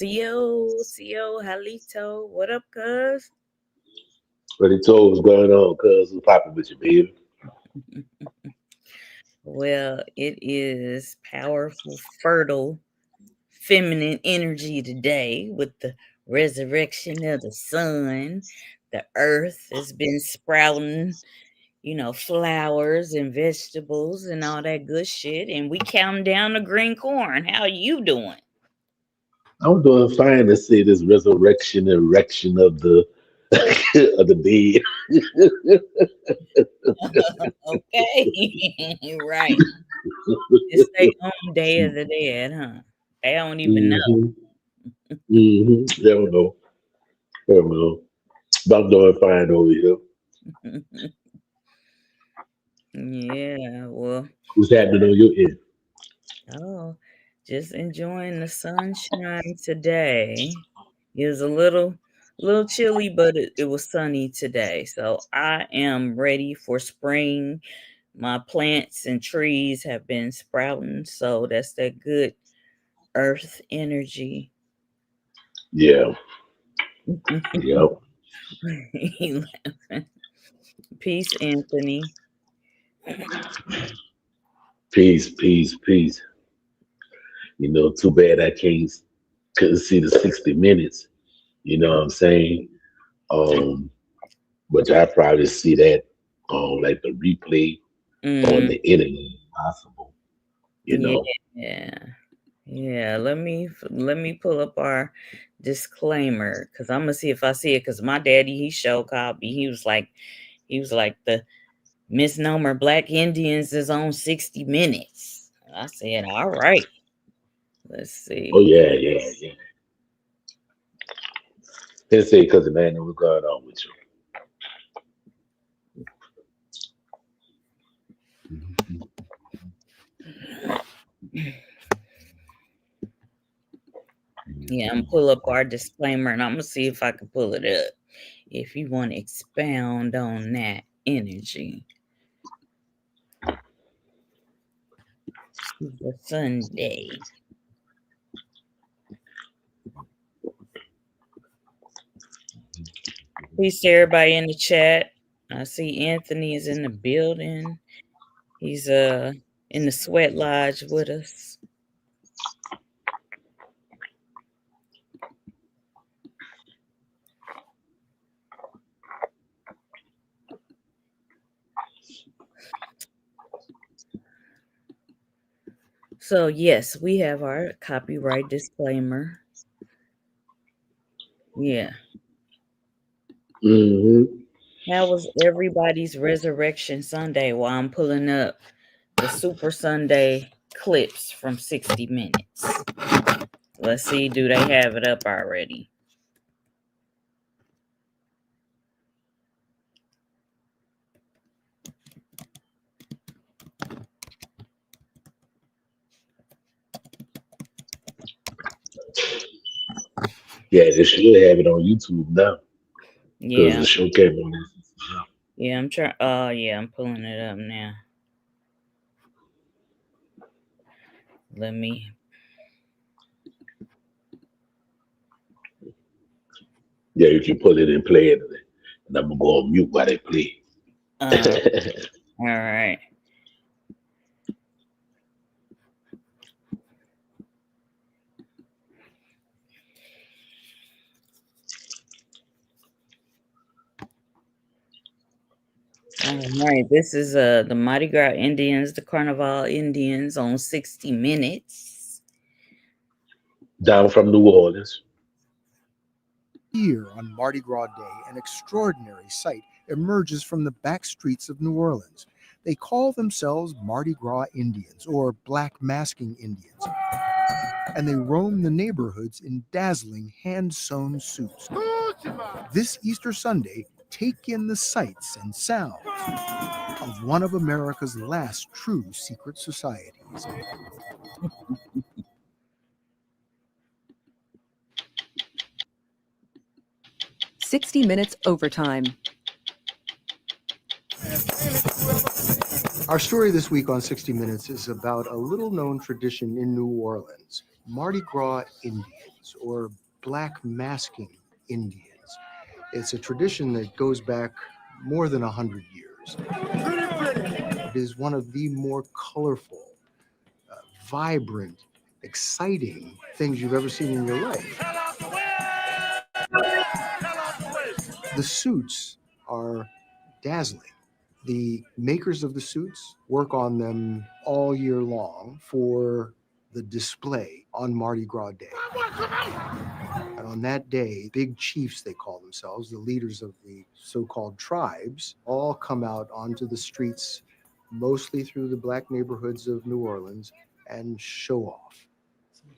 CO, Halito. What up, cuz? But he told what's going on, cuz what's popping with you, baby? Well, it is powerful, fertile, feminine energy today with the resurrection of the sun. The earth has been sprouting, flowers and vegetables and all that good shit. And we counting down the green corn. How you doing? I'm doing fine to see this resurrection, erection of the of the dead. Okay. Right. It's their own day of the dead, huh? They don't even know. Mm-hmm. Mm-hmm. Never know. Never know. But I'm doing fine over here. Yeah, well, What's happening on your end? oh, just enjoying the sunshine today. It was a little chilly, but it was sunny today. So I am ready for spring. My plants and trees have been sprouting, so that's that good earth energy. Yeah. Yep. Peace, Anthony. Peace, peace, peace. Too bad I can't couldn't see the 60 minutes. You know what I'm saying? Um, which I probably see that on like the replay on Mm, the internet if possible, you know. yeah. Yeah, let me pull up our disclaimer because I'm gonna see if I see it. Because my daddy, he show copy. He was like the misnomer Black Indians is on 60 Minutes. I said, all right, let's Oh see. yeah, yeah, yeah. Let's say because the man what's going on with you. Yeah, I'm pull up our disclaimer and I'm gonna see if I can pull it up. If you want to expound on that energy, Super Sunday. Peace to everybody in the chat. I see Anthony is in the building. He's in the sweat lodge with us. So yes, we have our copyright disclaimer. Yeah. Hmm. How was everybody's Resurrection Sunday while I'm pulling up the Super Sunday clips from 60 Minutes? Let's see, do they have it up already? Yeah, they should have it on YouTube now because Yeah. the show came on. Yeah, I'm trying. Yeah, I'm pulling it up now. Let me. Yeah, you can put it and play it, and I'm gonna go on mute while they play. Uh, all right. All right. This is the Mardi Gras Indians, the Carnival Indians on 60 Minutes. Down from New Orleans. Here on Mardi Gras Day, an extraordinary sight emerges from the back streets of New Orleans. They call themselves Mardi Gras Indians or Black Masking Indians, and they roam the neighborhoods in dazzling hand-sewn suits. This Easter Sunday, take in the sights and sounds of one of America's last true secret societies. 60 Minutes Overtime. Our story this week on 60 Minutes is about a little-known tradition in New Orleans. Mardi Gras Indians, or black masking Indians. It's a tradition that goes back more than 100 years. It is one of the more colorful, vibrant, exciting things you've ever seen in your life. The suits are dazzling. The makers of the suits work on them all year long for the display on Mardi Gras Day. And on that day, big chiefs, they call themselves, the leaders of the so-called tribes, all come out onto the streets, mostly through the black neighborhoods of New Orleans, and show off.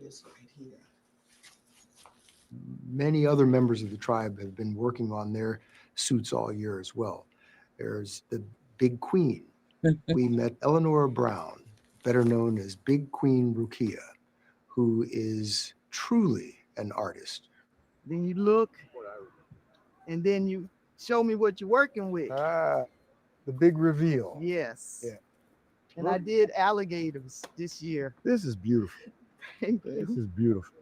This right here. Many other members of the tribe have been working on their suits all year as well. There's the Big Queen. We met Eleanor Brown, better known as Big Queen Rukia, who is truly an artist. Then you look, and then you show me what you're working with. The big reveal. Yes. Yeah. And I did alligators this year. This is beautiful. Thank This you. is beautiful.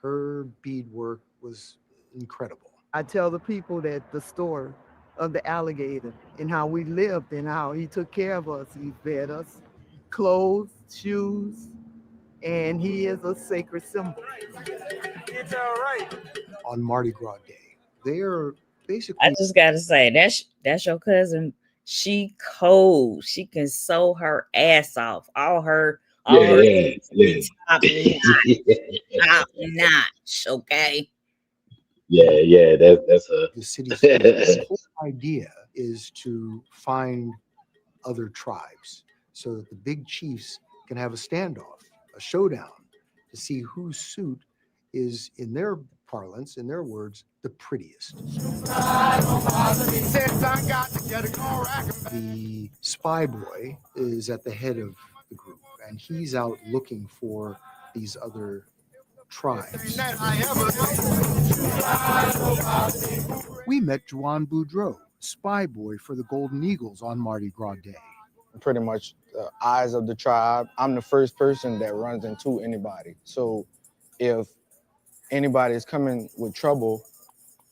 Her beadwork was incredible. I tell the people that the story of the alligator and how we lived and how he took care of us. He fed us clothes, shoes, and he is a sacred symbol. It's all right. On Mardi Gras Day, they are basically. I just gotta say that's your cousin. She cold. She can sew her ass off. All her Yeah. top notch. Okay. Yeah. That's a. The city's the whole idea is to find other tribes so that the big chiefs can have a standoff, a showdown, to see whose suit is, in their parlance, in their words, the prettiest. The spy boy is at the head of the group, and he's out looking for these other tribes. We met Juan Boudreau, spy boy for the Golden Eagles on Mardi Gras Day. Pretty much the eyes of the tribe. I'm the first person that runs into anybody. So if anybody is coming with trouble,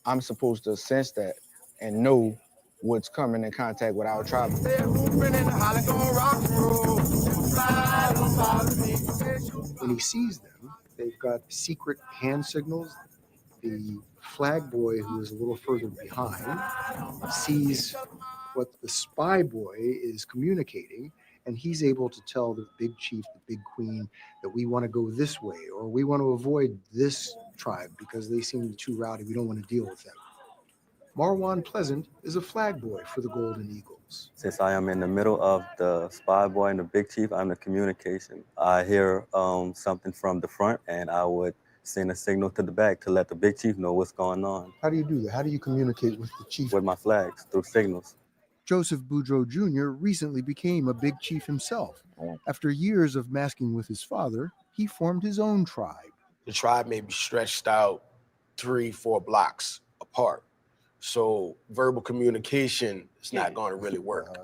I'm supposed to sense that and know what's coming in contact with our tribe. When he sees them, they've got secret hand signals. The flag boy, who is a little further behind, sees what the spy boy is communicating, and he's able to tell the big chief, the big queen, that we want to go this way, or we want to avoid this tribe because they seem too rowdy. We don't want to deal with them. Marwan Pleasant is a flag boy for the Golden Eagles. Since I am in the middle of the spy boy and the big chief, I'm the communication. I hear something from the front, and I would send a signal to the back to let the big chief know what's going on. How do you do that? How do you communicate with the chief? With my flags, through signals. Joseph Boudreau Jr. recently became a big chief himself. After years of masking with his father, he formed his own tribe. The tribe may be stretched out 3-4 blocks apart. So verbal communication is not going to really work.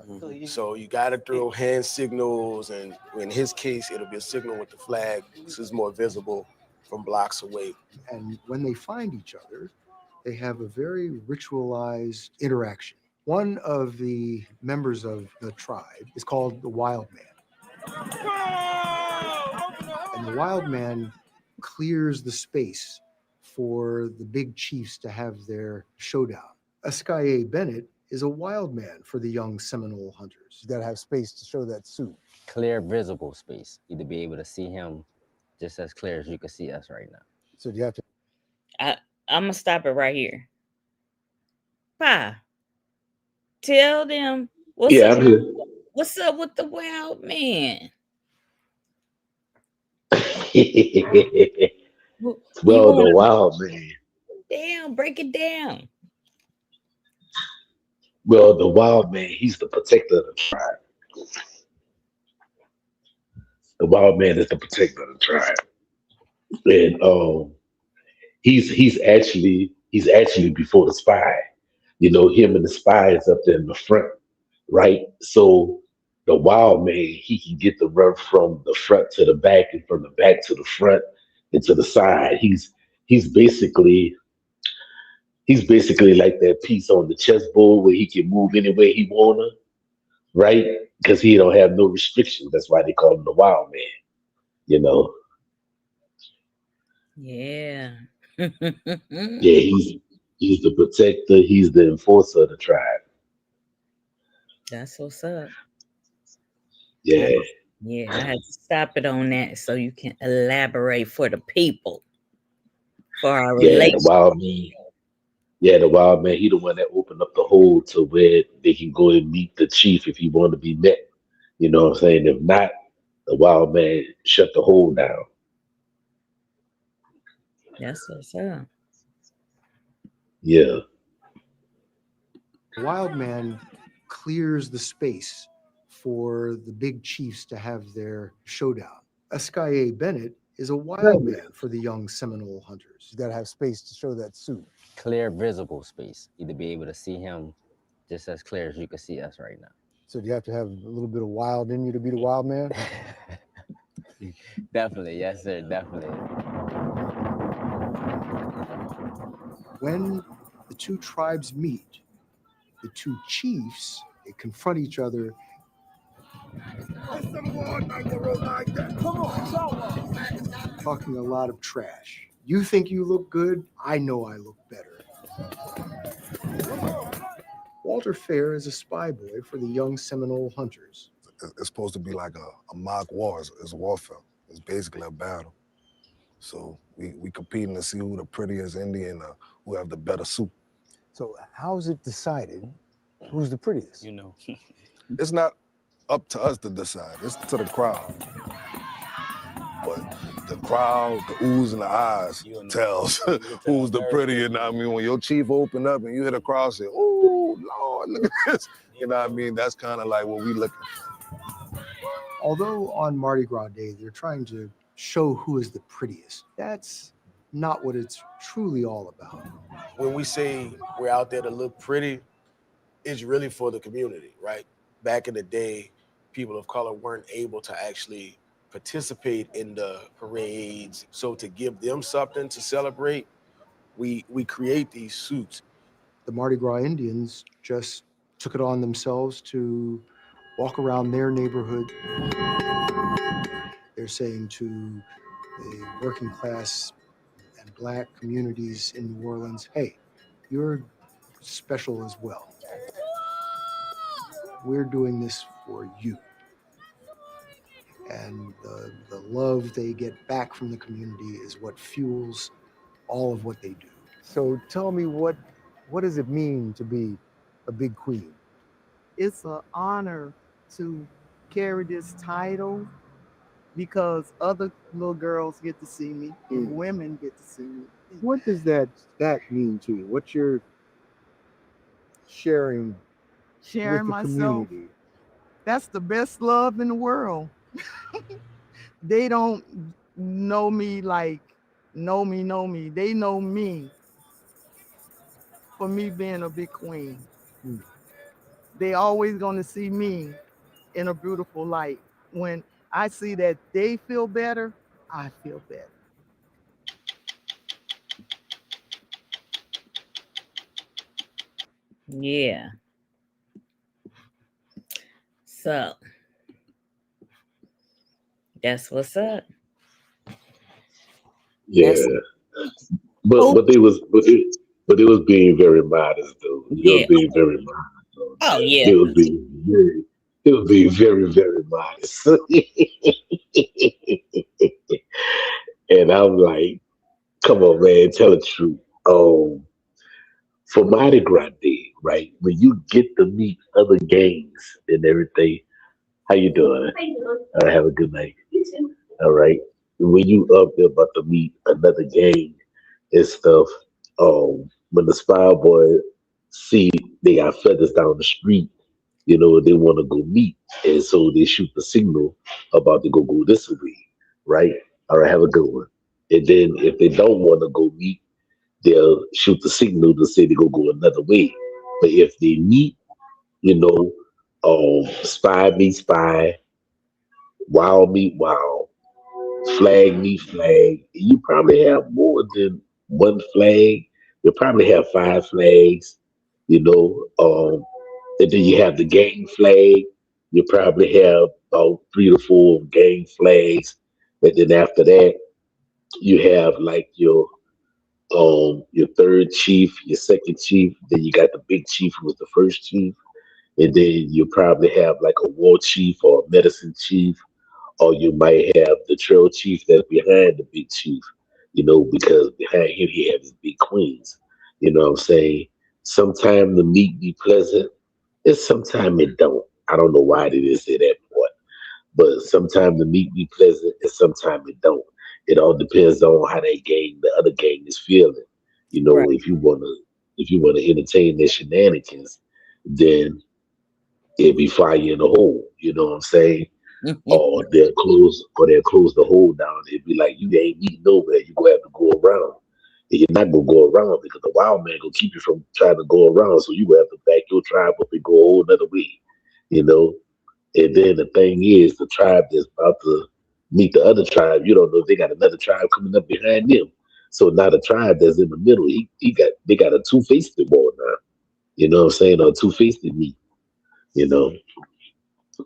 So you got to throw hand signals, and in his case, it'll be a signal with the flag. This is more visible from blocks away. And when they find each other, they have a very ritualized interaction. One of the members of the tribe is called the Wild Man. And the Wild Man clears the space for the big chiefs to have their showdown. Askaye Bennett is a wild man for the young Seminole hunters. You gotta have space to show that suit. Clear, visible space. You to be able to see him just as clear as you can see us right now. So you have to. I'm gonna stop it right here. Pa, tell them what's Yeah, up. I'm here. What's up with the wild man? Well, the wild man. Damn, break it down. Well, the wild man, he's the protector of the tribe. The wild man is the protector of the tribe. And he's actually before the spy. You know, him and the spy is up there in the front, right? So the wild man, he can get the run from the front to the back and from the back to the front. and to the side. He's basically like that piece on the chessboard where he can move any way he wanna, right? Because he don't have no restrictions. That's why they call him the wild man. You know, Yeah. yeah, he's the protector. He's the enforcer of the tribe. That's what's up. I, Yeah, yeah, I had to stop it on that so you can elaborate for the people, for our yeah, the relation. wild man. Yeah, the wild man. He the one that opened up the hole to where they can go and meet the chief if he want to be met. You know what I'm saying? If not, the wild man shut the hole down. That's what's up. Yeah, Wild Man clears the space for the big chiefs to have their showdown. Eskaye Bennett is a wild man for the young Seminole hunters. You gotta have space to show that suit. Clear, visible space. You to be able to see him just as clear as you can see us right now. So do you have to have a little bit of wild in you to be the wild man? Definitely, yes, sir, definitely. When the two tribes meet, the two chiefs, they confront each other, talking a lot of trash. You think you look good? I know I look better. Walter Fair is a spy boy for the young Seminole hunters. It's supposed to be like a mock war. It's warfare. It's basically a battle. So we competing to see who the prettiest Indian, who have the better suit. So how is it decided who's the prettiest? You know. It's not up to us to decide. It's to the crowd. But the crowd, the oohs and the eyes tells who's the prettiest. I mean, when your chief open up and you hear the crowd say, "Oh Lord, look at this," you know what I mean? That's kind of like what we looking for. Although on Mardi Gras Day, they're trying to show who is the prettiest. That's not what it's truly all about. When we say we're out there to look pretty, it's really for the community, right? Back in the day, people of color weren't able to actually participate in the parades. So to give them something to celebrate, we create these suits. The Mardi Gras Indians just took it on themselves to walk around their neighborhood. They're saying to the working class and Black communities in New Orleans, hey, you're special as well. We're doing this for you. And the love they get back from the community is what fuels all of what they do. So tell me, what does it mean to be a big queen? It's an honor to carry this title because other little girls get to see me and women get to see me. What does that mean to you? What's your sharing with the myself? Community? That's the best love in the world. They don't know me like know me. They know me for me being a big queen. They always gonna see me in a beautiful light. When I see that they feel better, I feel better. Yeah. So that's what's up. yeah. That's But they was being very modest though. They was yeah. being very modest. Though. Oh yeah. They was being very, they was being very, very modest. And I'm like, come on, man, tell the truth. For Mardi Gras Day, right? When you get to meet other gangs and everything, how you doing? How you doing? Have a good night. You too. All right. When you up there about to meet another gang and stuff, when the spy boy see they got feathers down the street, you know, they want to go meet, and so they shoot the signal about to go this way, right? All right, have a good one. And then if they don't want to go meet, they'll shoot the signal to say they go another way. But if they meet, you know, spy meet spy, wild meet wild, flag meet flag. You probably have more than one flag. You probably have five flags, you know. And then you have the gang flag. You probably have about three to four gang flags. And then after that, you have like your third chief, your second chief, then you got the big chief who was the first chief, and then you probably have like a war chief or a medicine chief, or you might have the trail chief that's behind the big chief, because behind him he has his big queens. You know what I'm saying? Sometimes the meat be pleasant, and sometimes it don't. I don't know why they didn't say that part, but sometimes the meat be pleasant, and sometimes it don't. It all depends on how the other gang is feeling. Right. If you wanna entertain their shenanigans, then it'd be fire in the hole. You know what I'm saying? Or they'll close the hole down. It'd be like you ain't eating nowhere. You gonna have to go around. And you're not gonna go around because the wild man gonna keep you from trying to go around. So you gonna have to back your tribe up and go a whole other way. You know? And then the thing is, the tribe that's about to meet the other tribe, you don't know if they got another tribe coming up behind them. So now the tribe that's in the middle, they got a two-faced war now. You know what I'm saying? Or two-faced meat. You know.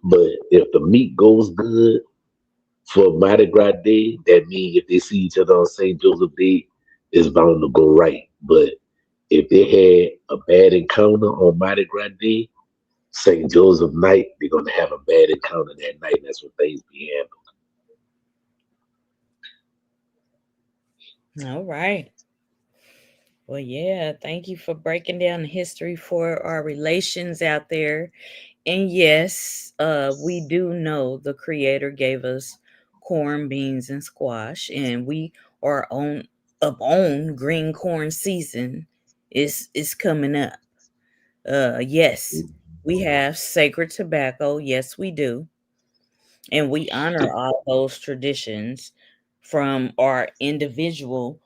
But if the meat goes good for Mardi Gras Day, that means if they see each other on St. Joseph Day, it's bound to go right. But if they had a bad encounter on Mardi Gras Day, St. Joseph night, they're gonna have a bad encounter that night. That's what things be All right. Well, yeah, thank you for breaking down the history for our relations out there. And yes, we do know the creator gave us corn, beans, and squash, and we are on green corn season is coming up. Yes, handled. we have sacred tobacco. Yes, we do. And we honor all those traditions from our individual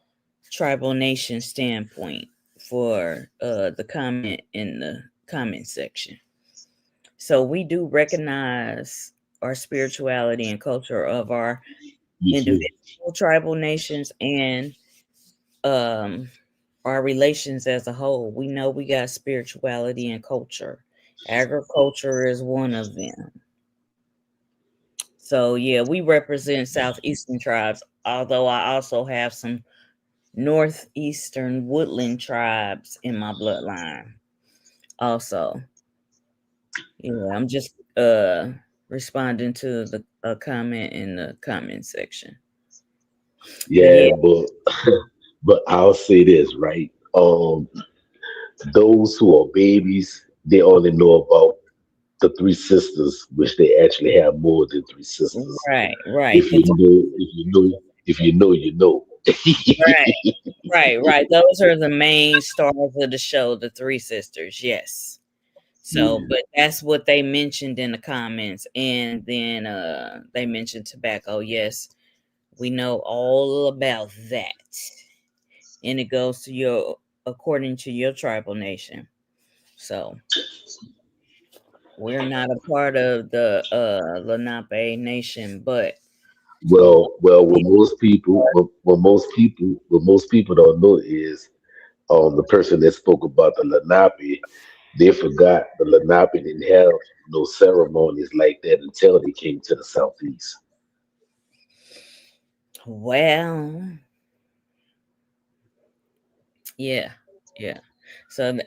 tribal nation standpoint for the comment in the comment section. So we do recognize our spirituality and culture of our Yes, sir. individual tribal nations and um, our relations as a whole. We know we got spirituality and culture. Agriculture is one of them. So yeah, we represent Southeastern tribes, although I also have some Northeastern woodland tribes in my bloodline. Also, yeah, I'm just responding to the comment in the comment section. But Yeah, yeah, but I'll say this, right? Those who are babies, they only know about the three sisters, which they actually have more than three sisters. right, right. If you know, if you know, if you know, you know. Right, right. Those are the main stars of the show, the three sisters. Yes. So, Yeah, but that's what they mentioned in the comments, and then they mentioned tobacco. Yes, we know all about that, and it goes to your according to your tribal nation. So we're not a part of the Lenape nation, but we well, what most people don't know is the person that spoke about the Lenape, they forgot the Lenape didn't have no ceremonies like that until they came to the southeast. well, yeah, yeah. So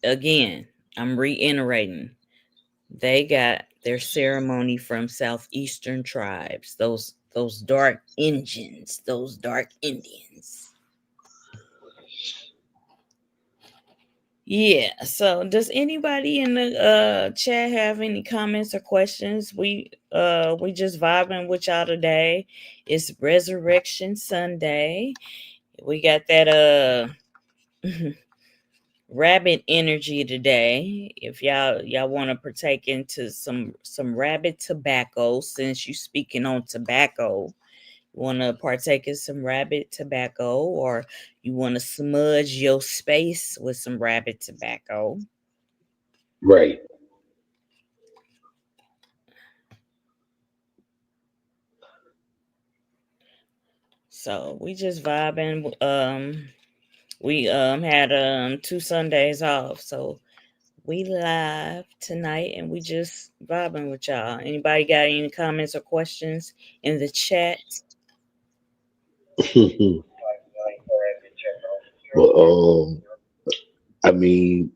again, I'm reiterating. They got their ceremony from Southeastern tribes, those dark Indians, those dark Indians. Yeah. So does anybody in the chat have any comments or questions? We just vibing with y'all today. It's Resurrection Sunday. We got that rabbit energy today. If y'all want to partake into some rabbit tobacco, since you speaking on tobacco, you want to partake in some rabbit tobacco, or you want to smudge your space with some rabbit tobacco. Right. So we just vibing. We had 2 Sundays off, so we live tonight and we just vibing with y'all. Anybody got any comments or questions in the chat? Well, I mean,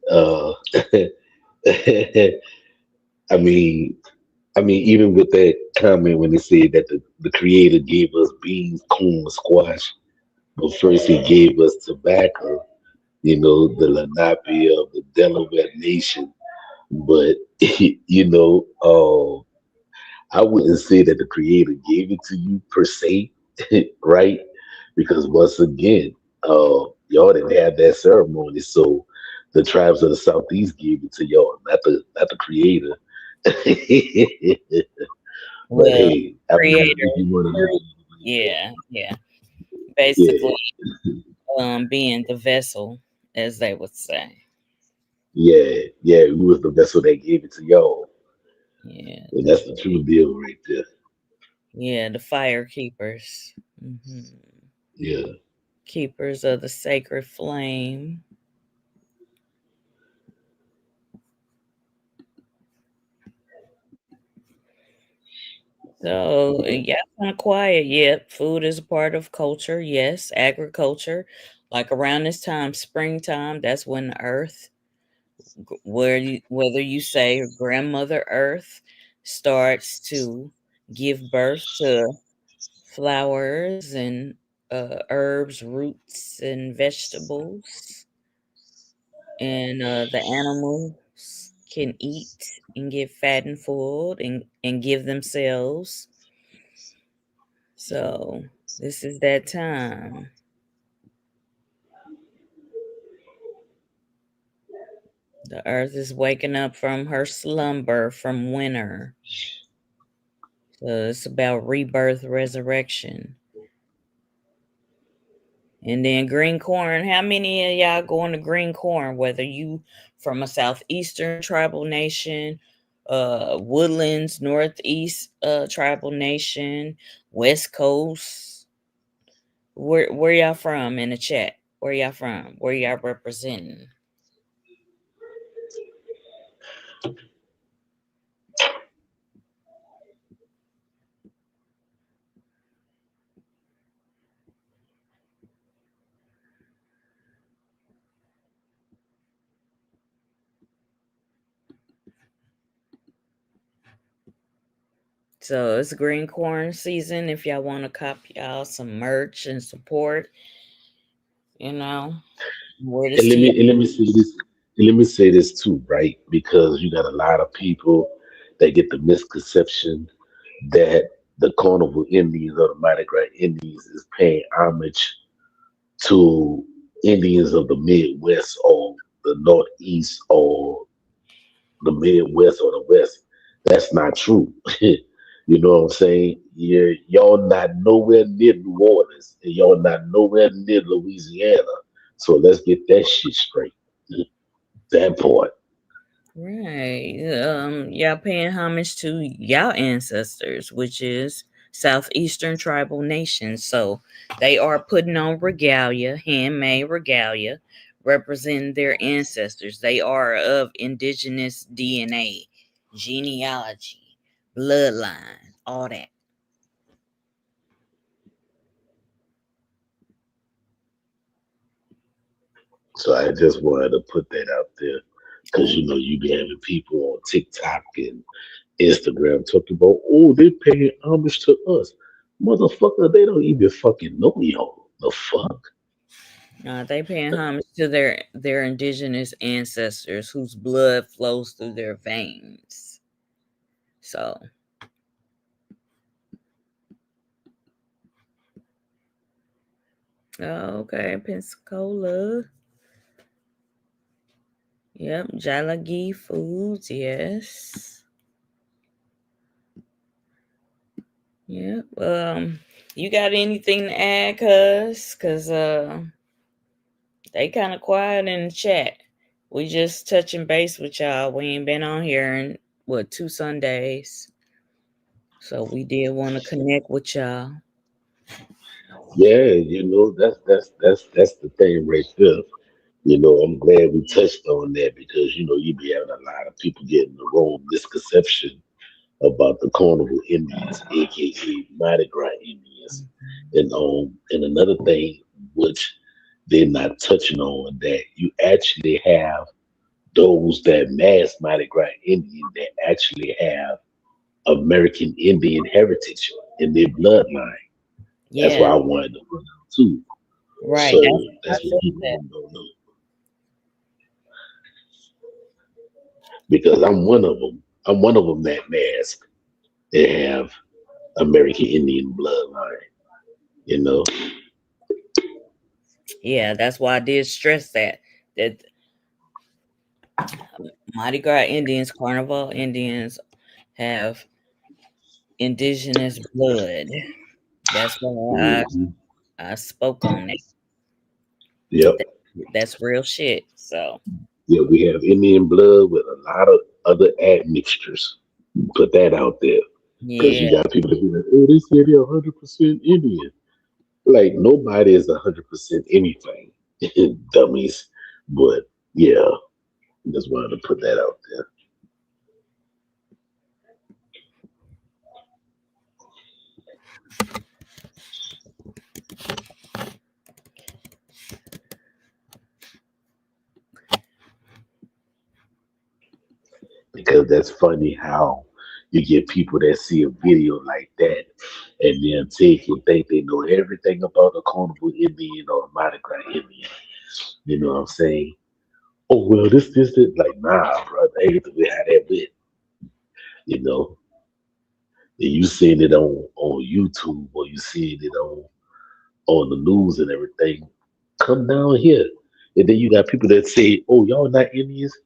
I mean, even with that comment when they said that the creator gave us beans, corn, squash, but first he gave us tobacco, the Lenape of the Delaware Nation. But, I wouldn't say that the creator gave it to you per se, right? Because once again, y'all didn't have that ceremony, so the tribes of the southeast gave it to y'all, not the creator. But Well, hey, I mean, creator, if you want to look yeah, yeah. at it, Basically, being the vessel, as they would say. yeah, we was the vessel that gave it to y'all, Yeah, and that's the true deal right there. yeah, the fire keepers. Yeah. Keepers of the sacred flame. So, yeah, kind of quiet. Yep, food is a part of culture. Yes, agriculture. Like around this time, springtime, that's when the earth, whether you say grandmother earth, starts to give birth to flowers and herbs, roots, and vegetables. And the animals can eat and get fat and full and give themselves. So this is that time. The earth is waking up from her slumber from winter. So it's about rebirth, resurrection. And then green corn. How many of y'all going to green corn? Whether you from a southeastern tribal nation, woodlands, northeast tribal nation, west coast. Where y'all from in the chat? Where y'all from? Where y'all representing? So it's green corn season. If y'all want to copy y'all some merch and support, where this And let tea. me and let me say this. And let me say this too, right? Because you got a lot of people that get the misconception that the Carnival Indians or the Mardi Gras Indians is paying homage to Indians of the Midwest or the Northeast or the Midwest or the West. That's not true. You know what I'm saying? Y'all not nowhere near New Orleans and y'all not nowhere near Louisiana. So let's get that shit straight. That part. Right. Y'all paying homage to y'all ancestors, which is Southeastern tribal nations. So they are putting on regalia, handmade regalia, representing their ancestors. They are of indigenous DNA, genealogy, bloodline, all that. So I just wanted to put that out there because you be having people on TikTok and Instagram talking about, oh, they paying homage to us. Motherfucker, they don't even fucking know y'all. The fuck? They paying homage to their indigenous ancestors whose blood flows through their veins. So okay, Pensacola. Yep, Jalagi Foods, yes. Yep. You got anything to add, cuz? Cause they kind of quiet in the chat. We just touching base with y'all. We ain't been on here in 2 Sundays. So we did want to connect with y'all. Yeah, that's the thing right there. I'm glad we touched on that because you be having a lot of people getting the wrong misconception about the Carnival Indians, aka Mardi Gras Indians. And another thing which they're not touching on that you actually have those that mass Mardi Gras Indian that actually have American Indian heritage in their bloodline. That's why Yeah, I wanted to put out too. right. So That's I that's what said people that. don't know because I'm one of them. I'm one of them that mask that have American Indian bloodline. You know, Yeah, that's why I did stress that Mardi Gras Indians, Carnival Indians have indigenous blood. That's why hmm I spoke on that. yep, That- That's real shit. So yeah, we have Indian blood with a lot of other admixtures. Put that out there because you yeah, got people that be like, "Oh, they say they're 100% Indian." Like nobody is 100% anything, dummies. But yeah, just wanted to put that out there. Because that's funny how you get people that see a video like that and then take and think they know everything about a carnival Indian or a Mardi Gras Indian. You know what I'm saying? Oh well, this like nah, bro. That ain't the way how that went. You know, and you seeing it on YouTube or you seeing it on the news and everything. Come down here, and then you got people that say, "Oh, y'all not Indians."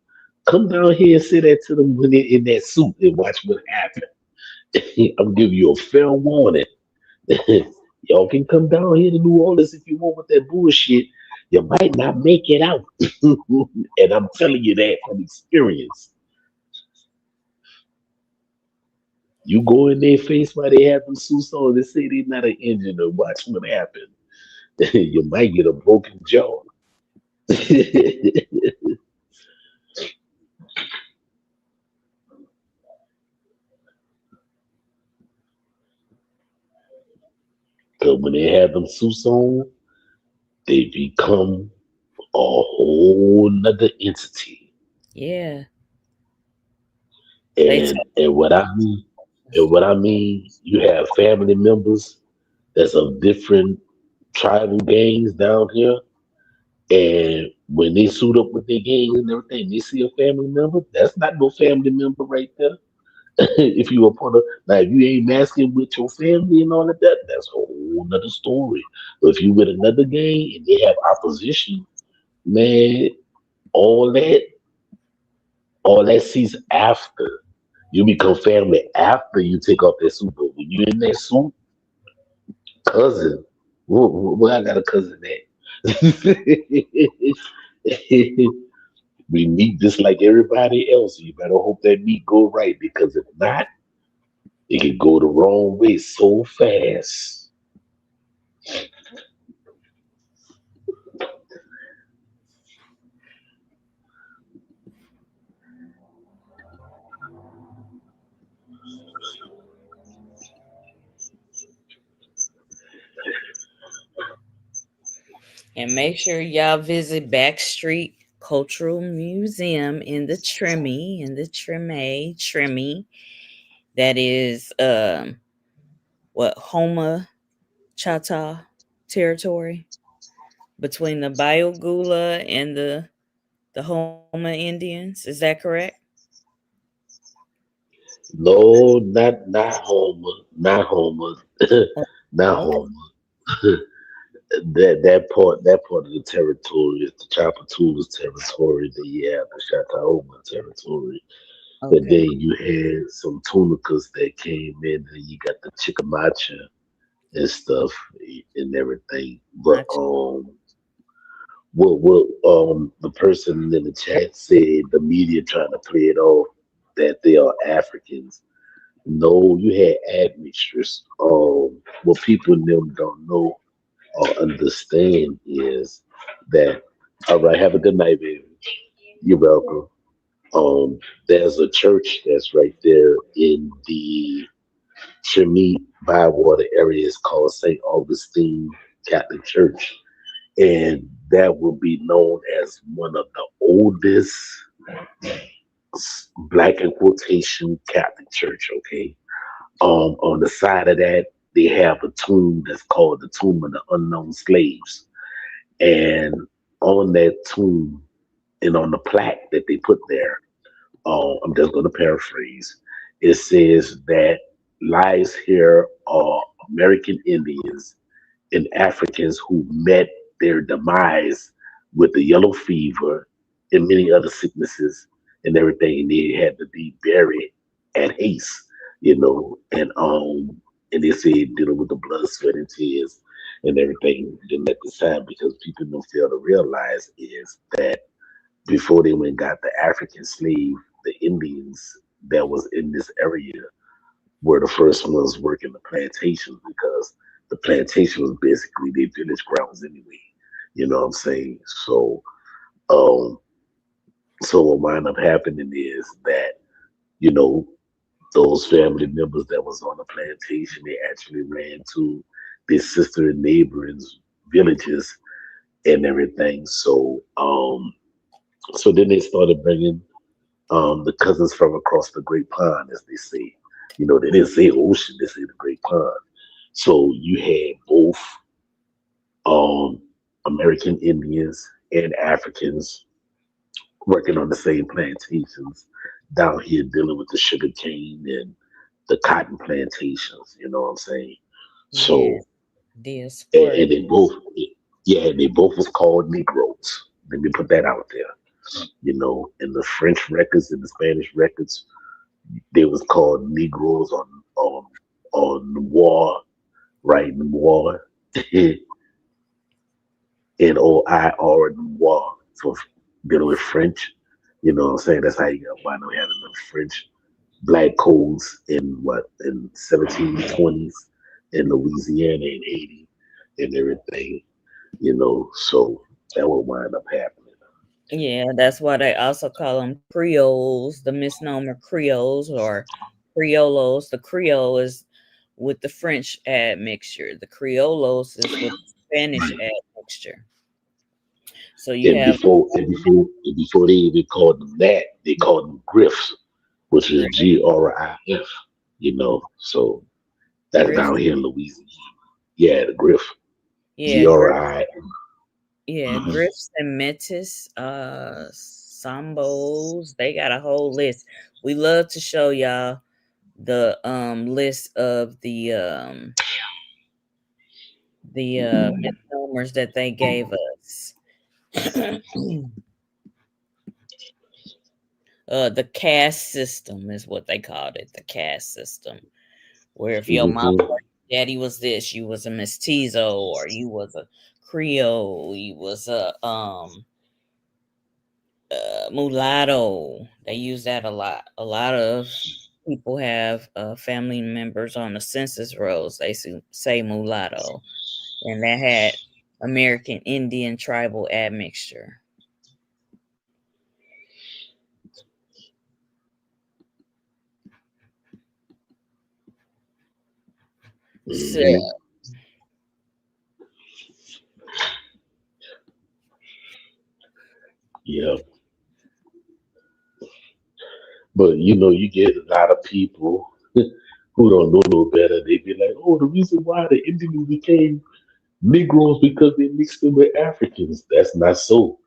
Come down here and say that to them when they're in that suit and watch what happens. I'm giving you a fair warning. Y'all can come down here to New Orleans if you want with that bullshit. You might not make it out. And I'm telling you that from experience. You go in their face while they have them suits on and say they're not an engine and watch what happens. You might get a broken jaw. Because when they have them suits on, they become a whole nother entity. yeah. They And talk. what I mean, you have family members that's of different tribal gangs down here. And when they suit up with their gangs and everything, they see a family member. That's not no family member right there. If you were part of now, if you ain't masking with your family and all of that, that's a whole nother story. But if you with another gang and they have opposition, man, all that all that sees after. You become family after you take off that suit. But when you in that suit, cousin, where I got a cousin at? We meet just like everybody else. You better hope that meet go right because if not, it can go the wrong way so fast. And make sure y'all visit Backstreet Cultural Museum in the Trimmy. That is what Homa Chata territory between the Bayogula and the Homa Indians. Is that correct? No, not Homer, not Homer, Oh, not okay. Homer. That part of the territory is the Chapatoulas territory. Then you have the Chattahoma territory. And Okay. then you had some Tunicas that came in, and you got the Chicamacha and stuff and everything. But Gotcha. what the person in the chat said the media trying to play it off that they are Africans. No, you had admixtures. What people in them don't know. understand is that, all right, have a good night, baby. You're welcome. There's a church that's right there in the Chimney Bywater area. It's called St. Augustine Catholic Church. And that will be known as one of the oldest black in quotation Catholic church, okay? On the side of that, they have a tomb that's called the Tomb of the Unknown Slaves. And on that tomb and on the plaque that they put there, I'm just going to paraphrase. It says that lies here are American Indians and Africans who met their demise with the yellow fever and many other sicknesses and everything. And they had to be buried at haste, and they said dealing with the blood, sweat, and tears and everything during at this time because people don't fail to realize is that before they went and got the African slave, the Indians that was in this area were the first ones working the plantations because the plantation was basically their village grounds anyway. You know what I'm saying? Um, so what wound up happening is that, you know, those family members that was on the plantation, they actually ran to their sister and neighboring villages and everything. So then they started bringing the cousins from across the Great Pond, as they say. They didn't say ocean, they say the Great Pond. So you had both um, American Indians and Africans working on the same plantations down here dealing with the sugar cane and the cotton plantations, you know what I'm saying? Yeah, So, diaspora. and they both, yeah, they both was called Negroes. Let me put that out there. In the French records and the Spanish records, they was called Negroes on Noir, right? Noir, Noir, Noir for dealing with French. You know what I'm saying? That's how you got wind up having the French black codes in 1720s in Louisiana and Haiti and everything. So that would wind up happening. Yeah, that's why they also call them Creoles, the misnomer Creoles or Criollos. The Creole is with the French admixture. The Criollos is with the Spanish admixture. So you And have before they even called them that, they called them Griffs, which is Griff, GRIF. So that's Griff. down here in Louisiana. Yeah, the Griff, Yeah, Griff. GRI. Yeah, Mhm. Griffs and Metis, Sambos. They got a whole list. We love to show y'all the list of the misnomers that they gave us. The caste system is what they called it, the caste system. Where if your mom Mhm. or daddy was this, you was a mestizo, or you was a Creole, you was a mulatto. They use that a lot. A lot of people have family members on the census rolls. They say mulatto, and that had American Indian tribal admixture. So, Mhm. Yeah, but you get a lot of people who don't know no better. They be like, "Oh, the reason why the Indians became Negroes because they mixed them with Africans." That's not so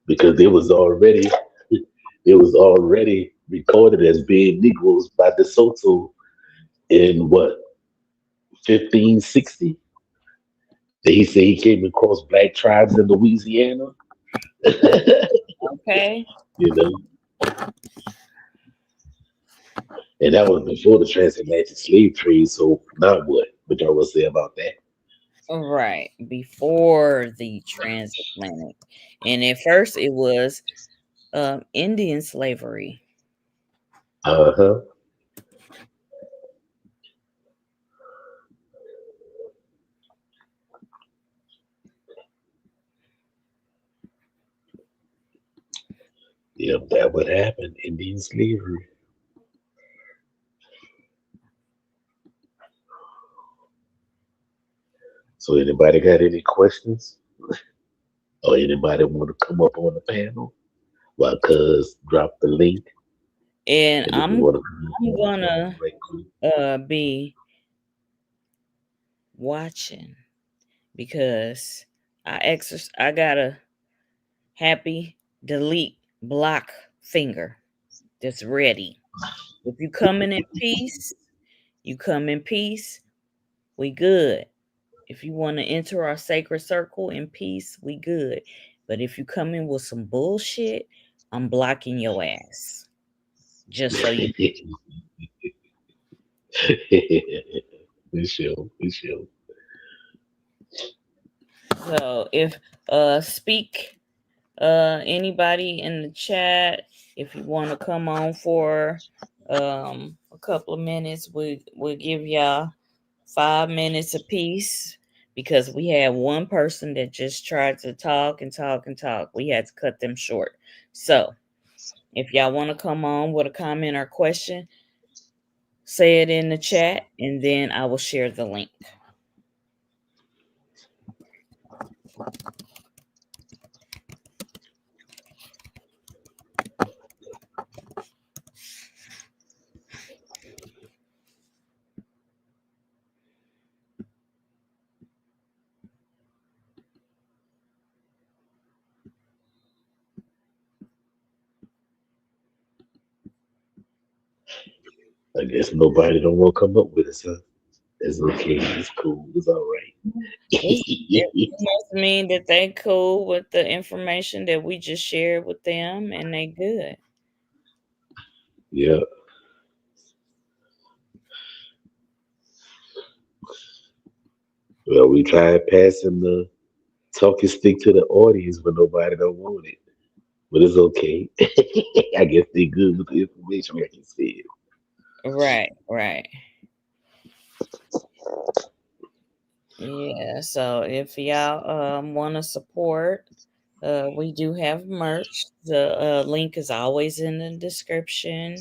because they was already recorded as being Negroes by DeSoto in what 1560. He said he came across black tribes in Louisiana. okay. you know, and that was before the transatlantic slave trade. So now what? What y'all will say about that? Right. Before the transatlantic. And at first it was Indian slavery. Uh huh. Yep, that would happen. Indian slavery. So anybody got any questions? Or anybody want to come up on the panel? Well, cuz drop the link. And And if you I'm want to come up I'm on the panel, gonna right quick. be watching because I got a happy delete block finger that's ready. If you coming in peace, you come in peace, we good. If you want to enter our sacred circle in peace, we good. But if you come in with some bullshit, I'm blocking your ass. Just so you. For sure, for sure. So if speak anybody in the chat, if you want to come on for a couple of minutes, we'll give y'all 5 minutes apiece because we had one person that just tried to talk and talk and talk. We had to cut them short. So if y'all want to come on with a comment or question, say it in the chat and then I will share the link. I guess nobody don't want to come up with it, so it's okay. It's cool. It's all It right. must mean that they cool with the information that we just shared with them and they good. Yeah. Well, we tried passing the talking stick to the audience, but nobody don't want it. But it's okay. I guess they good with the information, like you said. Right, right. Yeah, so if y'all want to support, we do have merch. The link is always in the description.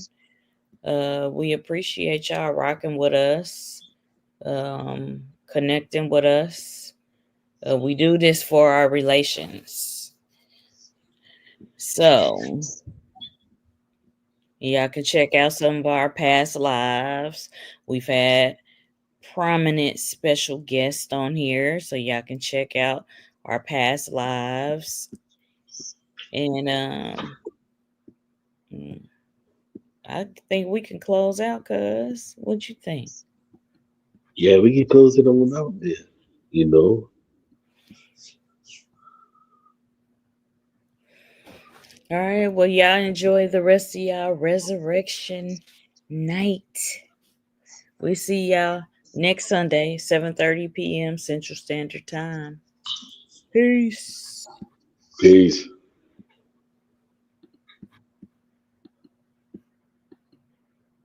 We appreciate y'all rocking with us, connecting with us. We do this for our relations. So y'all can check out some of our past lives. We've had prominent special guests on here, so y'all can check out our past lives. And I think we can close out, cuz. What you think? Yeah, we can close it on out there. You know, All right, well, y'all enjoy the rest of y'all resurrection night. We see y'all next Sunday, 7:30 p.m. Central Standard Time. Peace. peace.